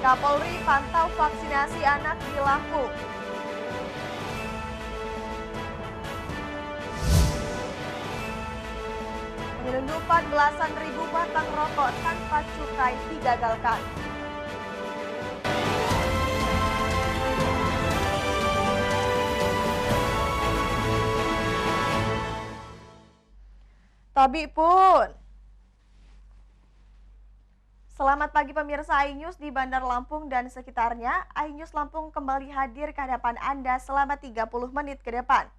Kapolri pantau vaksinasi anak di Lampung. Penyelundupan belasan ribu batang rokok tanpa cukai digagalkan. Tabi pun. Selamat pagi pemirsa iNews di Bandar Lampung dan sekitarnya. iNews Lampung kembali hadir ke hadapan Anda selama 30 menit ke depan.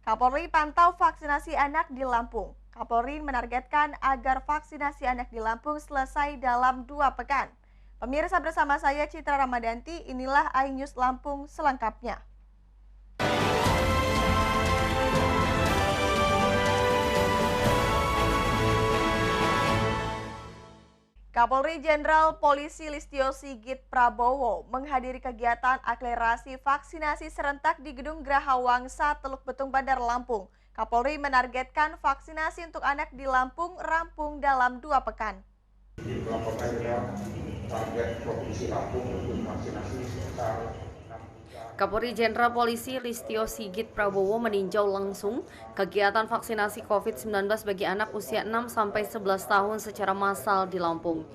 Kapolri pantau vaksinasi anak di Lampung. Kapolri menargetkan agar vaksinasi anak di Lampung selesai dalam 2 pekan. Pemirsa, bersama saya Citra Ramadanti, inilah iNews Lampung selengkapnya. Kapolri Jenderal Polisi Listio Sigit Prabowo menghadiri kegiatan akselerasi vaksinasi serentak di Gedung Graha Wangsa, Teluk Betung, Bandar Lampung. Kapolri menargetkan vaksinasi untuk anak di Lampung rampung dalam 2 pekan. Di melaporkan target Provinsi Lampung untuk vaksinasi sekitar. Kapolri Jenderal Polisi Listio Sigit Prabowo meninjau langsung kegiatan vaksinasi COVID-19 bagi anak usia 6-11 tahun secara massal di Lampung.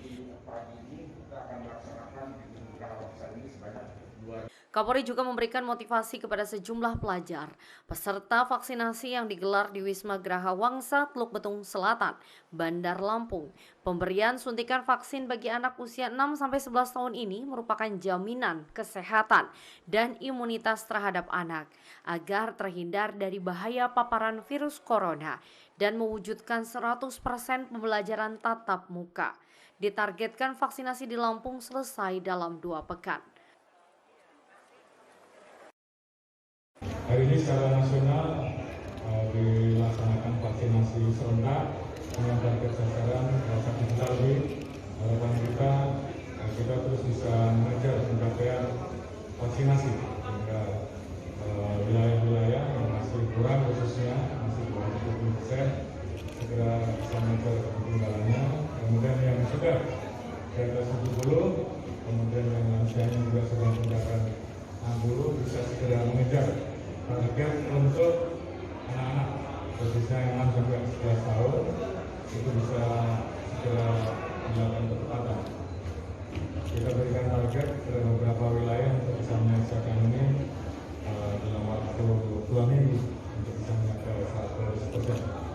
Kapolri juga memberikan motivasi kepada sejumlah pelajar peserta vaksinasi yang digelar di Wisma Graha Wangsa, Teluk Betung Selatan, Bandar Lampung. Pemberian suntikan vaksin bagi anak usia 6-11 tahun ini merupakan jaminan kesehatan dan imunitas terhadap anak agar terhindar dari bahaya paparan virus corona dan mewujudkan 100% pembelajaran tatap muka. Ditargetkan vaksinasi di Lampung selesai dalam 2 pekan. Hari ini secara nasional dilaksanakan vaksinasi serentak dengan target sasaran 1 juta lebih. Harapan kita terus bisa mengejar pencapaian vaksinasi sehingga wilayah-wilayah yang masih kurang, khususnya masih di bawah 70%, segera bisa mengejar ketinggalannya. Kemudian yang sudah di atas 70, kemudian yang lansianya juga sudah mencapai 60, bisa segera mengejar target untuk anak-anak khususnya yang 6-11 tahun itu bisa segera dilakukan percepatan. Kita berikan target ke beberapa wilayah untuk bisa menyelesaikan ini dalam waktu 2 minggu untuk bisa mencapai 100%.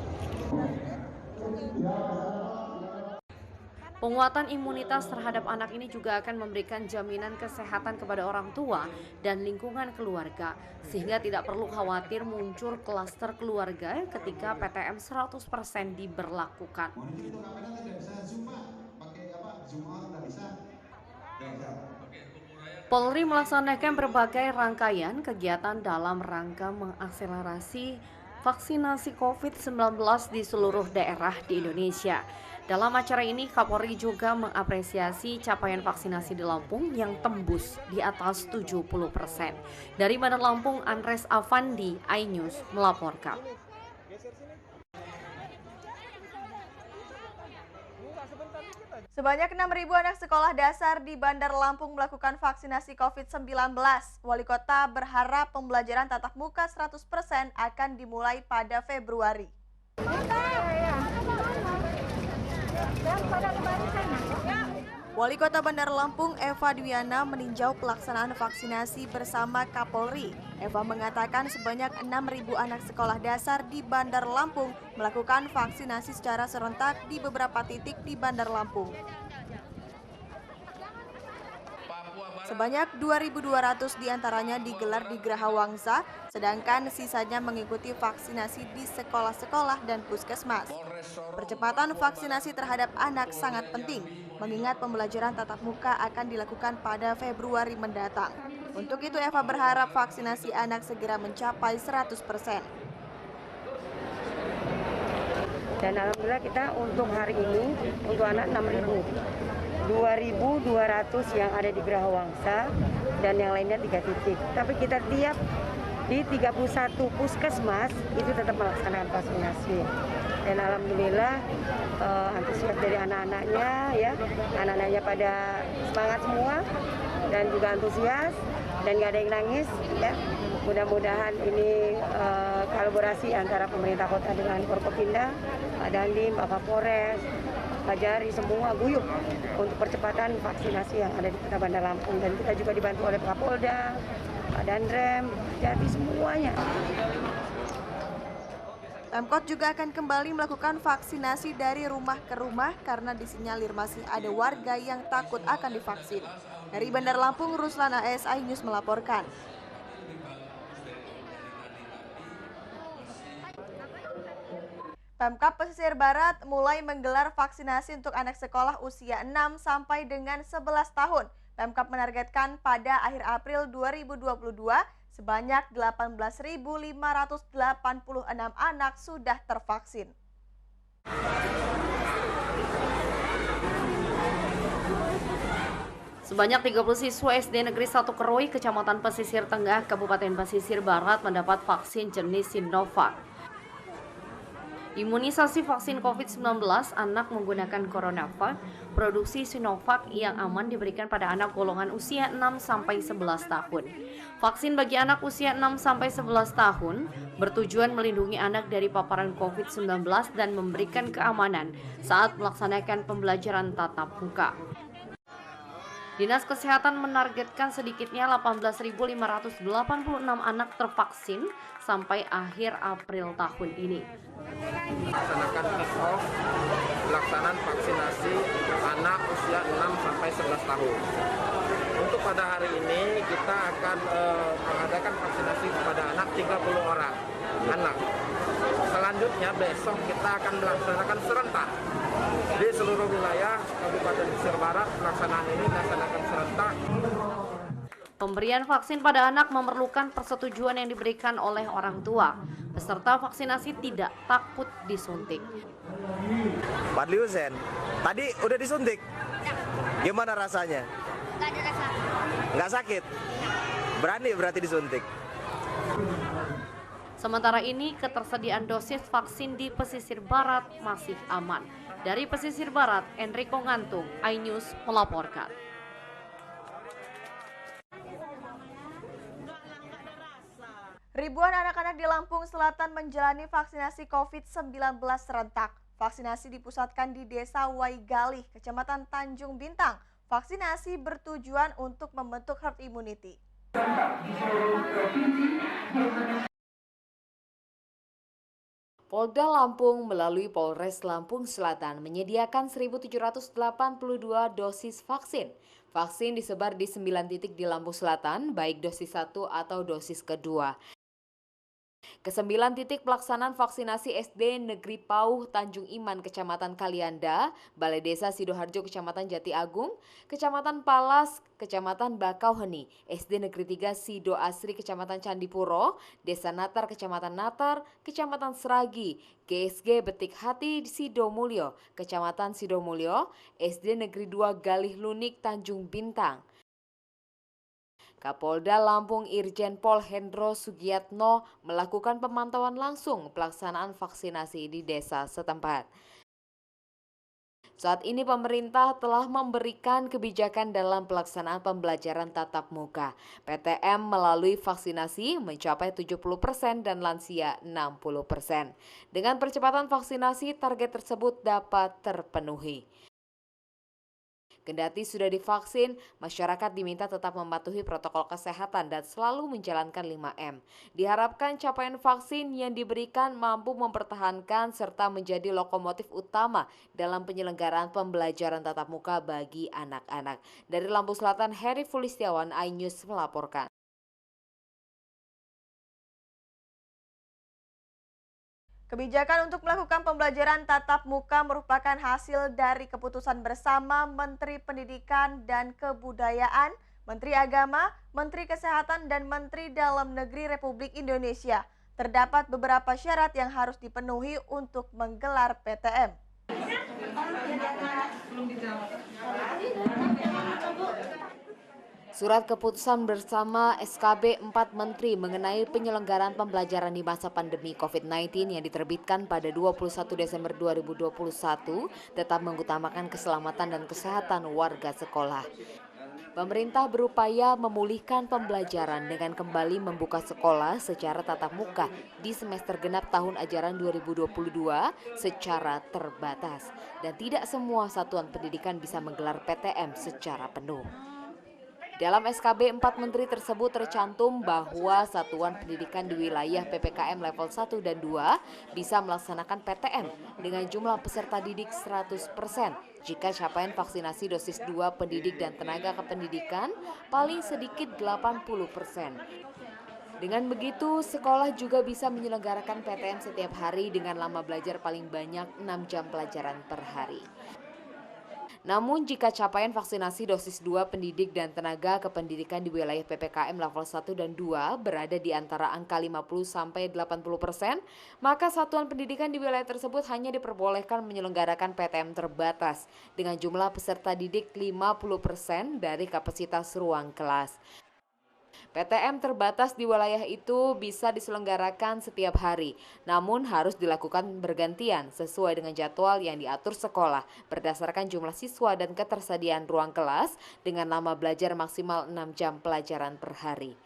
Penguatan imunitas terhadap anak ini juga akan memberikan jaminan kesehatan kepada orang tua dan lingkungan keluarga, sehingga tidak perlu khawatir muncul klaster keluarga ketika PTM 100% diberlakukan. Polri melaksanakan berbagai rangkaian kegiatan dalam rangka mengakselerasi vaksinasi COVID-19 di seluruh daerah di Indonesia. Dalam acara ini, Kapolri juga mengapresiasi capaian vaksinasi di Lampung yang tembus di atas 70%. Dari Bandar Lampung, Andres Avandi, iNews melaporkan. Sebanyak 6.000 anak sekolah dasar di Bandar Lampung melakukan vaksinasi COVID-19. Wali Kota berharap pembelajaran tatap muka 100% akan dimulai pada Februari. Wali Kota Bandar Lampung Eva Dwiana meninjau pelaksanaan vaksinasi bersama Kapolri. Eva mengatakan sebanyak 6.000 anak sekolah dasar di Bandar Lampung melakukan vaksinasi secara serentak di beberapa titik di Bandar Lampung. Sebanyak 2.200 diantaranya digelar di Graha Wangsa, sedangkan sisanya mengikuti vaksinasi di sekolah-sekolah dan puskesmas. Percepatan vaksinasi terhadap anak sangat penting, mengingat pembelajaran tatap muka akan dilakukan pada Februari mendatang. Untuk itu Eva berharap vaksinasi anak segera mencapai 100%. Dan alhamdulillah kita untuk hari ini, untuk anak 6.000. 2.200 yang ada di Graha Wangsa dan yang lainnya 3 titik. Tapi kita tiap di 31 puskesmas itu tetap melaksanakan vaksinasi. Dan alhamdulillah antusias dari anak-anaknya ya, anak-anaknya pada semangat semua dan juga antusias dan nggak ada yang nangis ya. Mudah-mudahan ini kolaborasi antara pemerintah kota dengan Forkopimda, Pak Dandim, Pak Kapolres, Pak Jari, semua guyup untuk percepatan vaksinasi yang ada di Kota Bandar Lampung. Dan kita juga dibantu oleh Pak Polda, Pak Danrem, jadi semuanya. Pemkot juga akan kembali melakukan vaksinasi dari rumah ke rumah karena disinyalir masih ada warga yang takut akan divaksin. Dari Bandar Lampung, Ruslan AS, iNews melaporkan. Pemkab Pesisir Barat mulai menggelar vaksinasi untuk anak sekolah usia 6 sampai dengan 11 tahun. Pemkab menargetkan pada akhir April 2022 sebanyak 18.586 anak sudah tervaksin. Sebanyak 30 siswa SD Negeri 1 Keroi, Kecamatan Pesisir Tengah, Kabupaten Pesisir Barat mendapat vaksin jenis Sinovac. Imunisasi vaksin COVID-19 anak menggunakan CoronaVac, produksi Sinovac yang aman diberikan pada anak golongan usia 6-11 tahun. Vaksin bagi anak usia 6-11 tahun bertujuan melindungi anak dari paparan COVID-19 dan memberikan keamanan saat melaksanakan pembelajaran tatap muka. Dinas Kesehatan menargetkan sedikitnya 18.586 anak tervaksin sampai akhir April tahun ini. Melaksanakan kick-off pelaksanaan vaksinasi anak usia 6 sampai 11 tahun. Untuk pada hari ini kita akan mengadakan vaksinasi kepada anak 30 orang anak. Selanjutnya besok kita akan melaksanakan serentak di seluruh wilayah Kabupaten Pesisir Barat. Pelaksanaan ini dilaksanakan serentak. Pemberian vaksin pada anak memerlukan persetujuan yang diberikan oleh orang tua. Peserta vaksinasi tidak takut disuntik. Pak Liusen, tadi udah disuntik? Gimana rasanya? Nggak ada rasa. Nggak sakit? Berani berarti disuntik? Sementara ini, ketersediaan dosis vaksin di Pesisir Barat masih aman. Dari Pesisir Barat, Enrico Ngantung, iNews melaporkan. Ribuan anak-anak di Lampung Selatan menjalani vaksinasi COVID-19 serentak. Vaksinasi dipusatkan di Desa Waigalih, Kecamatan Tanjung Bintang. Vaksinasi bertujuan untuk membentuk herd immunity. Polda Lampung melalui Polres Lampung Selatan menyediakan 1.782 dosis vaksin. Vaksin disebar di 9 titik di Lampung Selatan, baik dosis 1 atau dosis kedua. Ke-9 titik pelaksanaan vaksinasi SD Negeri Pauh Tanjung Iman, Kecamatan Kalianda, Balai Desa Sidoharjo, Kecamatan Jati Agung, Kecamatan Palas, Kecamatan Bakauheni, SD Negeri 3 Sido Asri, Kecamatan Candipuro, Desa Natar, Kecamatan Natar, Kecamatan Seragi, GSG Betik Hati Sidomulyo, Kecamatan Sidomulyo, SD Negeri 2 Galih Lunik, Tanjung Bintang. Kapolda Lampung Irjen Pol Hendro Sugiyatno melakukan pemantauan langsung pelaksanaan vaksinasi di desa setempat. Saat ini pemerintah telah memberikan kebijakan dalam pelaksanaan pembelajaran tatap muka. PTM melalui vaksinasi mencapai 70% dan lansia 60%. Dengan percepatan vaksinasi, target tersebut dapat terpenuhi. Kendati sudah divaksin, masyarakat diminta tetap mematuhi protokol kesehatan dan selalu menjalankan 5M. Diharapkan capaian vaksin yang diberikan mampu mempertahankan serta menjadi lokomotif utama dalam penyelenggaraan pembelajaran tatap muka bagi anak-anak. Dari Lampung Selatan, Heri Fulistiawan, iNews melaporkan. Kebijakan untuk melakukan pembelajaran tatap muka merupakan hasil dari keputusan bersama Menteri Pendidikan dan Kebudayaan, Menteri Agama, Menteri Kesehatan, dan Menteri Dalam Negeri Republik Indonesia. Terdapat beberapa syarat yang harus dipenuhi untuk menggelar PTM. Surat keputusan bersama SKB 4 Menteri mengenai penyelenggaraan pembelajaran di masa pandemi COVID-19 yang diterbitkan pada 21 Desember 2021 tetap mengutamakan keselamatan dan kesehatan warga sekolah. Pemerintah berupaya memulihkan pembelajaran dengan kembali membuka sekolah secara tatap muka di semester genap tahun ajaran 2022 secara terbatas dan tidak semua satuan pendidikan bisa menggelar PTM secara penuh. Dalam SKB 4 Menteri tersebut tercantum bahwa satuan pendidikan di wilayah PPKM level 1 dan 2 bisa melaksanakan PTM dengan jumlah peserta didik 100% jika capaian vaksinasi dosis 2 pendidik dan tenaga kependidikan paling sedikit 80%. Dengan begitu, sekolah juga bisa menyelenggarakan PTM setiap hari dengan lama belajar paling banyak 6 jam pelajaran per hari. Namun jika capaian vaksinasi dosis 2 pendidik dan tenaga kependidikan di wilayah PPKM level 1 dan 2 berada di antara angka 50-80%, maka satuan pendidikan di wilayah tersebut hanya diperbolehkan menyelenggarakan PTM terbatas dengan jumlah peserta didik 50% dari kapasitas ruang kelas. PTM terbatas di wilayah itu bisa diselenggarakan setiap hari, namun harus dilakukan bergantian sesuai dengan jadwal yang diatur sekolah berdasarkan jumlah siswa dan ketersediaan ruang kelas dengan lama belajar maksimal 6 jam pelajaran per hari.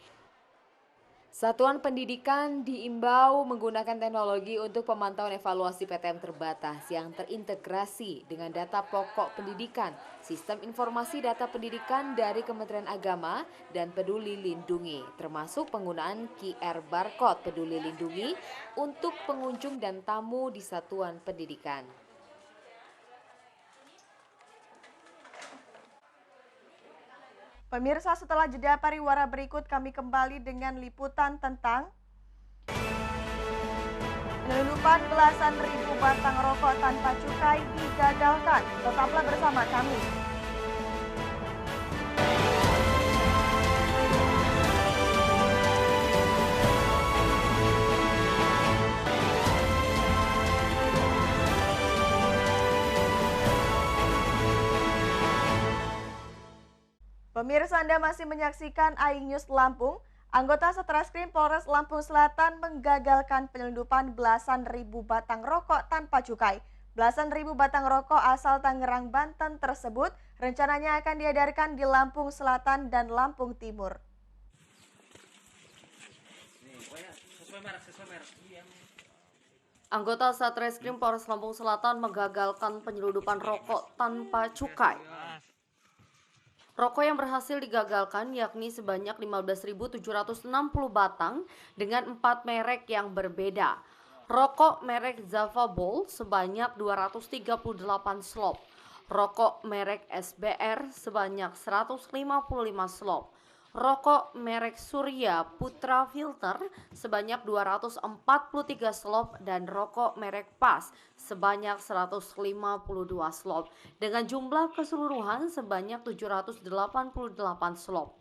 Satuan pendidikan diimbau menggunakan teknologi untuk pemantauan evaluasi PTM terbatas yang terintegrasi dengan data pokok pendidikan, sistem informasi data pendidikan dari Kementerian Agama dan Peduli Lindungi, termasuk penggunaan QR barcode Peduli Lindungi untuk pengunjung dan tamu di satuan pendidikan. Pemirsa, setelah jeda pariwara berikut kami kembali dengan liputan tentang penyelundupan belasan ribu batang rokok tanpa cukai digagalkan. Tetaplah bersama kami. Pemirsa, Anda masih menyaksikan iNews Lampung. Anggota Satreskrim Polres Lampung Selatan menggagalkan penyelundupan belasan ribu batang rokok tanpa cukai. Belasan ribu batang rokok asal Tangerang, Banten tersebut rencananya akan diedarkan di Lampung Selatan dan Lampung Timur. Anggota Satreskrim Polres Lampung Selatan menggagalkan penyelundupan rokok tanpa cukai. Rokok yang berhasil digagalkan yakni sebanyak 15.760 batang dengan 4 merek yang berbeda. Rokok merek Zava Bold sebanyak 238 slop. Rokok merek SBR sebanyak 155 slop. Rokok merek Surya Putra Filter sebanyak 243 slop dan rokok merek Pas sebanyak 152 slop dengan jumlah keseluruhan sebanyak 788 slop.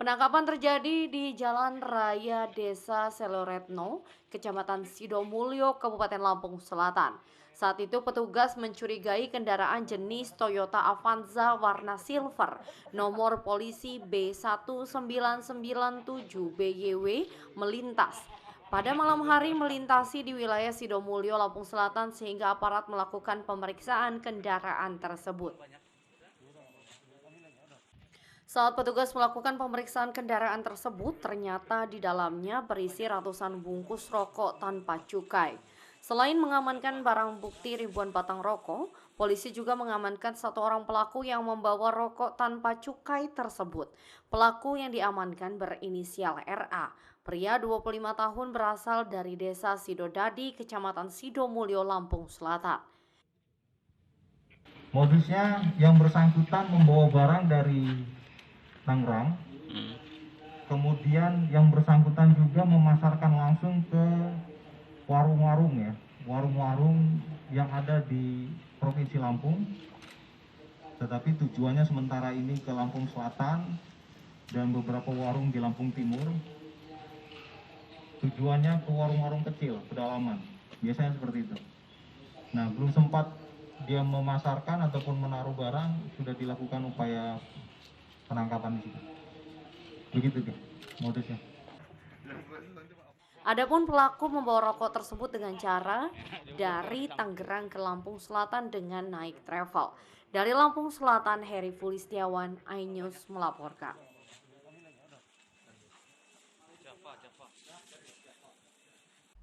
Penangkapan terjadi di Jalan Raya Desa Seloretno, Kecamatan Sidomulyo, Kabupaten Lampung Selatan. Saat itu petugas mencurigai kendaraan jenis Toyota Avanza warna silver nomor polisi B1997BYW melintas. Pada malam hari melintasi di wilayah Sidomulyo, Lampung Selatan sehingga aparat melakukan pemeriksaan kendaraan tersebut. Saat petugas melakukan pemeriksaan kendaraan tersebut, ternyata di dalamnya berisi ratusan bungkus rokok tanpa cukai. Selain mengamankan barang bukti ribuan batang rokok, polisi juga mengamankan 1 orang pelaku yang membawa rokok tanpa cukai tersebut. Pelaku yang diamankan berinisial RA, pria 25 tahun berasal dari Desa Sidodadi, Kecamatan Sidomulyo, Lampung Selatan. Modusnya yang bersangkutan membawa barang dari Tangerang, kemudian yang bersangkutan juga memasarkan langsung ke warung-warung yang ada di Provinsi Lampung, tetapi tujuannya sementara ini ke Lampung Selatan dan beberapa warung di Lampung Timur. Tujuannya ke warung-warung kecil, pedalaman, biasanya seperti itu. Nah, belum sempat dia memasarkan ataupun menaruh barang, sudah dilakukan upaya penangkapan di situ. Begitu deh modusnya. Adapun pelaku membawa rokok tersebut dengan cara dari Tangerang ke Lampung Selatan dengan naik travel. Dari Lampung Selatan, Heri Fulistiawan, iNews melaporkan.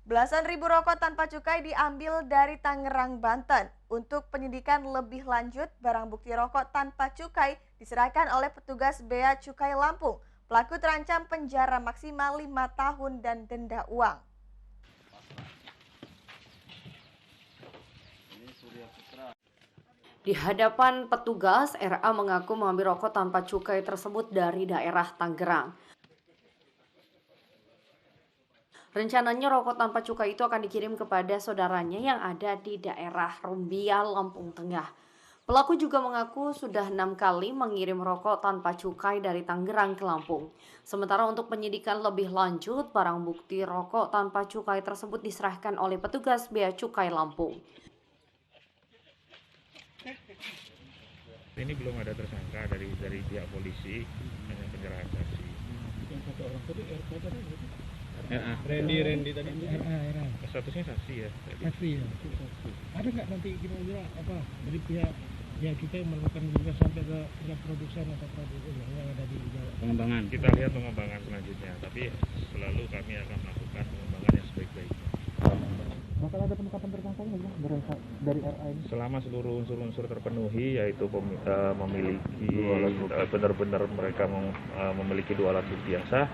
Belasan ribu rokok tanpa cukai diambil dari Tangerang, Banten. Untuk penyidikan lebih lanjut, barang bukti rokok tanpa cukai diserahkan oleh petugas Bea Cukai Lampung. Pelaku terancam penjara maksimal 5 tahun dan denda uang. Di hadapan petugas, RA mengaku mengambil rokok tanpa cukai tersebut dari daerah Tangerang. Rencananya rokok tanpa cukai itu akan dikirim kepada saudaranya yang ada di daerah Rumbia, Lampung Tengah. Pelaku juga mengaku sudah 6 kali mengirim rokok tanpa cukai dari Tangerang ke Lampung. Sementara untuk penyidikan lebih lanjut, barang bukti rokok tanpa cukai tersebut diserahkan oleh petugas Bea Cukai Lampung. Ini belum ada tersangka dari pihak polisi, hanya penyerahan saksi. Yang satu orang tadi RK tadi Randy tadi. RA. Statusnya saksi ya. Saksi ya. Ada nggak nanti kira-kira apa dari pihak ya kita melakukan juga sampai ke pihak produsen atau produsen yang ada di Pengembangan. Kita lihat pengembangan selanjutnya, tapi selalu kami akan melakukan pengembangan yang sebaik-baiknya. Bakal ada penetapan tersangka nggak dari RA ini? Selama seluruh unsur-unsur terpenuhi, yaitu memiliki benar-benar mereka memiliki 2 alat bukti yang sah,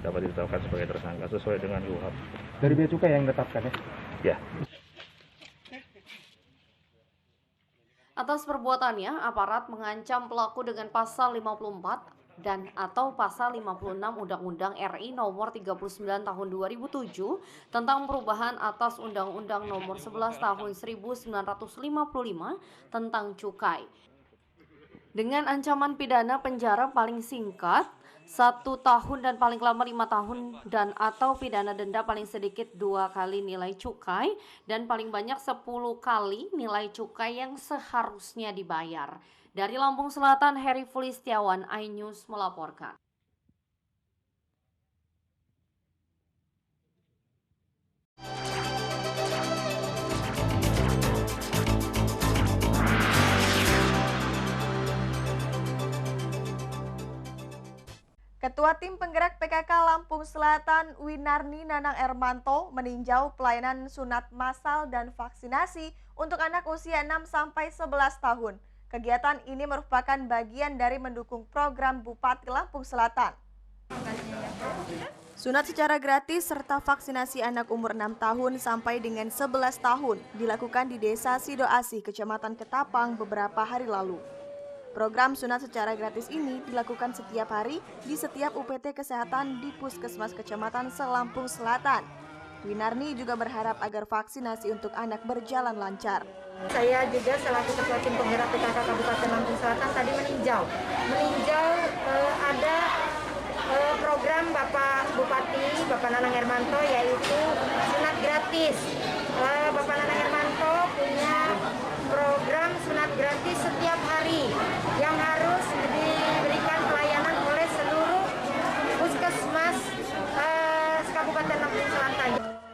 dapat ditetapkan sebagai tersangka sesuai dengan KUHP. Dari Bea Cukai yang ditetapkan ya? Ya. Atas perbuatannya, aparat mengancam pelaku dengan pasal 54 dan atau pasal 56 Undang-Undang RI nomor 39 tahun 2007 tentang perubahan atas Undang-Undang nomor 11 tahun 1955 tentang cukai. Dengan ancaman pidana penjara paling singkat 1 tahun dan paling lama 5 tahun dan atau pidana denda paling sedikit 2 kali nilai cukai dan paling banyak 10 kali nilai cukai yang seharusnya dibayar. Dari Lampung Selatan, Heri Fulistiawan, iNews melaporkan. Ketua Tim Penggerak PKK Lampung Selatan, Winarni Nanang Ermanto, meninjau pelayanan sunat massal dan vaksinasi untuk anak usia 6-11 tahun. Kegiatan ini merupakan bagian dari mendukung program Bupati Lampung Selatan. Sunat secara gratis serta vaksinasi anak umur 6 tahun sampai dengan 11 tahun dilakukan di Desa Sidoasi, Kecamatan Ketapang beberapa hari lalu. Program sunat secara gratis ini dilakukan setiap hari di setiap UPT Kesehatan di Puskesmas Kecamatan Selampung Selatan. Winarni juga berharap agar vaksinasi untuk anak berjalan lancar. Saya juga selaku Ketua Tim Penggerak PKK Kabupaten Lampung Selatan tadi meninjau ada program Bapak Bupati, Bapak Nanang Ermanto, yaitu sunat gratis. Bapak Nanang Ermanto punya program sunat gratis setiap hari yang harus diberikan pelayanan oleh seluruh puskesmas Kabupaten Lampung Selatan.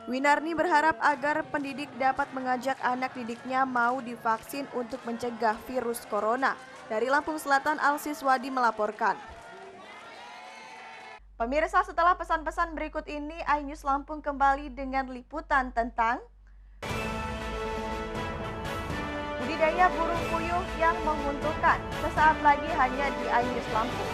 Winarni berharap agar pendidik dapat mengajak anak didiknya mau divaksin untuk mencegah virus corona. Dari Lampung Selatan, Alsiswadi melaporkan. Pemirsa, setelah pesan-pesan berikut ini, iNews Lampung kembali dengan liputan tentang budidaya burung puyuh yang menguntungkan. Sesaat lagi hanya di iNews Lampung.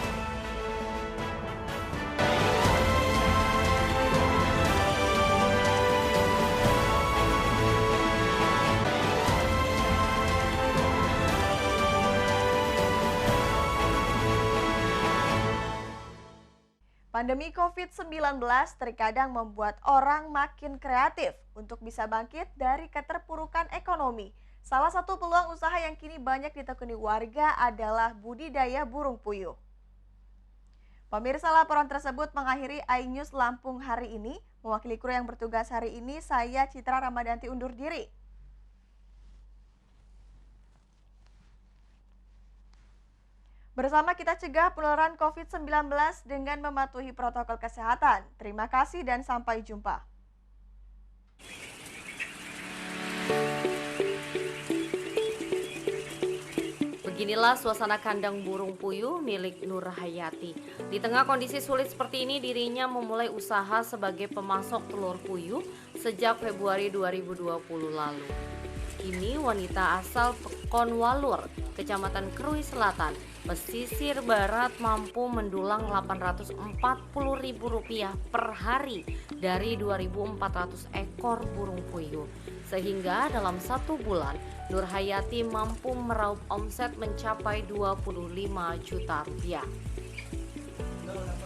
Pandemi COVID-19 terkadang membuat orang makin kreatif untuk bisa bangkit dari keterpurukan ekonomi. Salah satu peluang usaha yang kini banyak ditekuni warga adalah budidaya burung puyuh. Pemirsa, laporan tersebut mengakhiri iNews Lampung hari ini. Mewakili kru yang bertugas hari ini, saya Citra Ramadanti undur diri. Bersama kita cegah penularan COVID-19 dengan mematuhi protokol kesehatan. Terima kasih dan sampai jumpa. Beginilah suasana kandang burung puyuh milik Nur Hayati. Di tengah kondisi sulit seperti ini, dirinya memulai usaha sebagai pemasok telur puyuh sejak Februari 2020 lalu. Kini wanita asal Pekonwalur, Kecamatan Krui Selatan, pesisir barat mampu mendulang Rp840.000 per hari dari 2.400 ekor burung puyuh. Sehingga dalam 1 bulan, Nur Hayati mampu meraup omset mencapai Rp25 juta.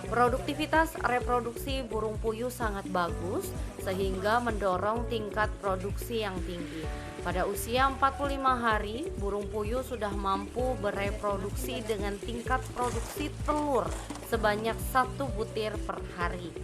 Produktivitas reproduksi burung puyuh sangat bagus sehingga mendorong tingkat produksi yang tinggi. Pada usia 45 hari, burung puyuh sudah mampu bereproduksi dengan tingkat produksi telur sebanyak 1 butir per hari.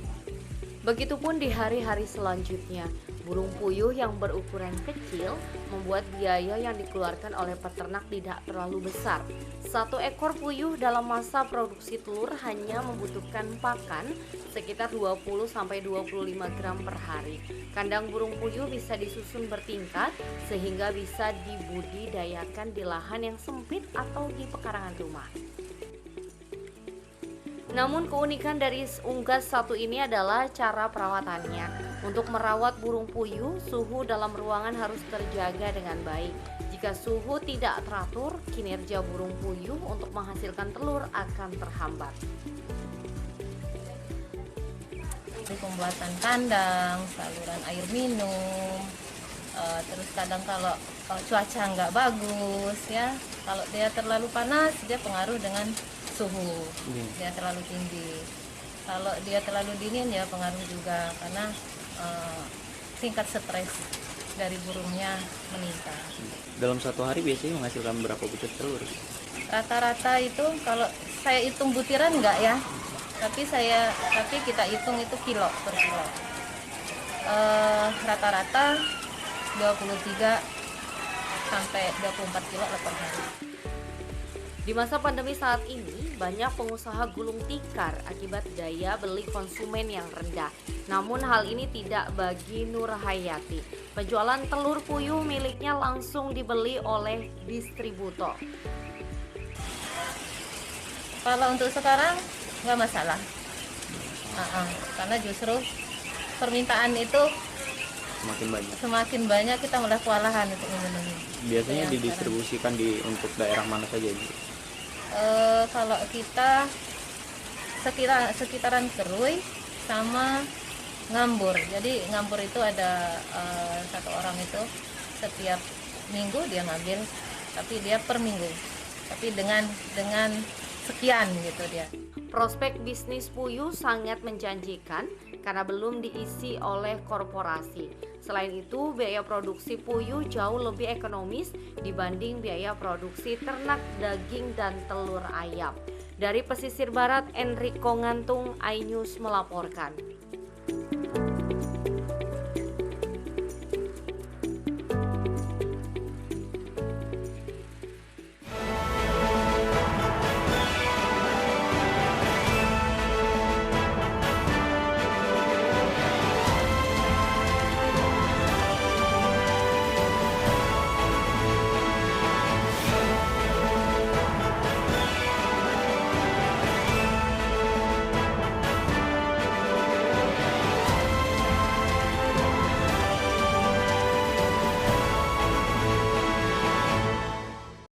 Begitupun di hari-hari selanjutnya, burung puyuh yang berukuran kecil membuat biaya yang dikeluarkan oleh peternak tidak terlalu besar. 1 ekor puyuh dalam masa produksi telur hanya membutuhkan pakan sekitar 20-25 gram per hari. Kandang burung puyuh bisa disusun bertingkat sehingga bisa dibudidayakan di lahan yang sempit atau di pekarangan rumah. Namun keunikan dari unggas satu ini adalah cara perawatannya. Untuk merawat burung puyuh, suhu dalam ruangan harus terjaga dengan baik. Jika suhu tidak teratur, kinerja burung puyuh untuk menghasilkan telur akan terhambat. Itu pembuatan kandang, saluran air minum, terus kadang kalau cuaca nggak bagus ya, kalau dia terlalu panas dia pengaruh dengan suhu, dia terlalu tinggi. Kalau dia terlalu dingin ya pengaruh juga karena tingkat stres dari burungnya meningkat. Dalam 1 hari biasanya menghasilkan berapa butir telur? Rata-rata itu kalau saya hitung butiran enggak ya, tapi kita hitung itu kilo per kilo. Rata-rata 23 sampai 24 kilo per hari. Di masa pandemi saat ini, banyak pengusaha gulung tikar akibat daya beli konsumen yang rendah. Namun hal ini tidak bagi Nur Hayati. Penjualan telur puyuh miliknya langsung dibeli oleh distributor. Kalau untuk sekarang nggak masalah, karena justru permintaan itu semakin banyak kita malah kewalahan untuk memenuhi. Biasanya didistribusikan untuk daerah mana saja? Kalau kita sekitaran Krui sama Ngambur. Jadi Ngambur itu ada 1 orang itu setiap minggu dia ngambil, tapi dia per minggu. Tapi dengan sekian gitu dia. Prospek bisnis puyuh sangat menjanjikan karena belum diisi oleh korporasi. Selain itu, biaya produksi puyuh jauh lebih ekonomis dibanding biaya produksi ternak daging dan telur ayam. Dari pesisir barat, Enrico Ngantung, iNews melaporkan.